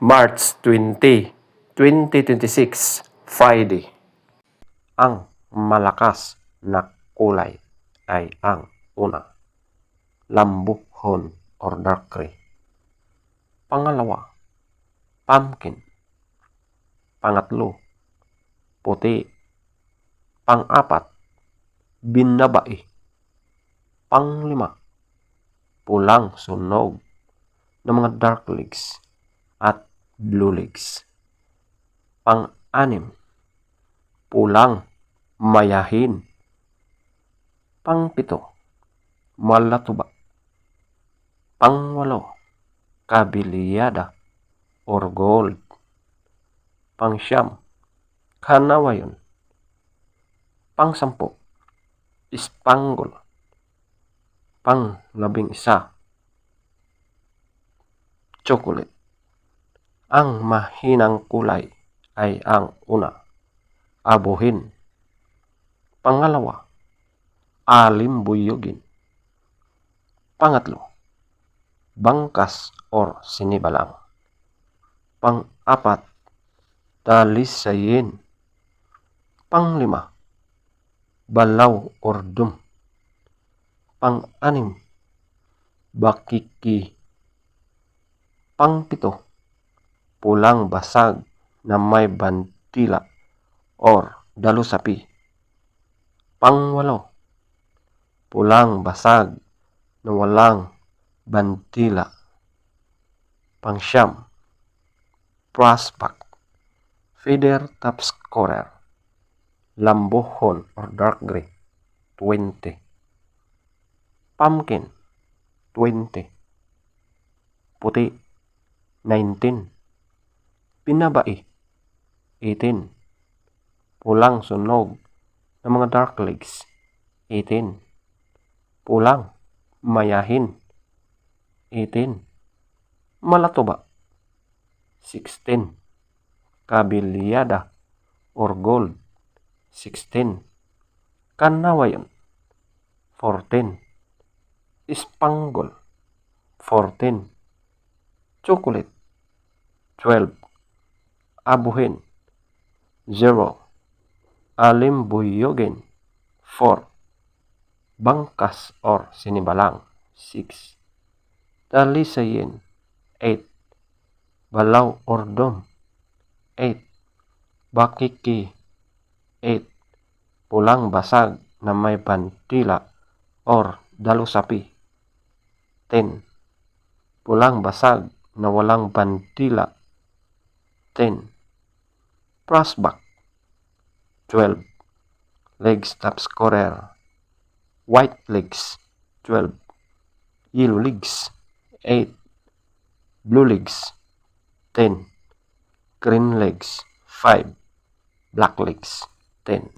March 20, 2026, Friday. Ang malakas na kulay ay ang una, lambuhon or dark gray. Pangalawa, pumpkin. Pangatlo, puti. Pang-apat, binabai. Panglima, pulang sunog ng mga dark legs at blue legs. Pang-anim, pulang mayahin. Pang-pito, malatuba. Pang-walo, kabiliyada or gold. Pang-siyam, kanawayon. Pang-sampo, spangle. Pang-11, chocolate. Ang mahinang kulay ay ang una, abuhin. Pangalawa, alimbuyugin. Pangatlo, bangkas or sinibalang. Pang-apat, dalisayin. Panglima, balaw or dum. Pang-anim, bakiki. Pang-pito, pulang basag na may bandila or dalusapi. Pang-walo, pulang basag na walang bandila. Pang-siyam, prospect, feather top scorer, lambuhon or dark gray, 20. Pumpkin, 20. Puti, 19. Binabai, 18. Pulang sunog ng mga dark legs, 18. Pulang mayahin, 18. Malatuba, 16. Kabiliyada or gold, 16. Kanawayon, 14. Spangle, 14. Chocolate, 12. Abuhin, 0. Alimbuyugin, 4. Bangkas or sinibalang, 6. Dalisayin, 8. Balaw or dom, 8. Bakiki, 8. Pulang basag na may bandila or dalusapi, 10. Pulang basag na walang bandila, 10. Prospect, 12. Legs top scorer, white legs, 12. Yellow legs, 8. Blue legs, 10. Green legs, 5. Black legs, 10.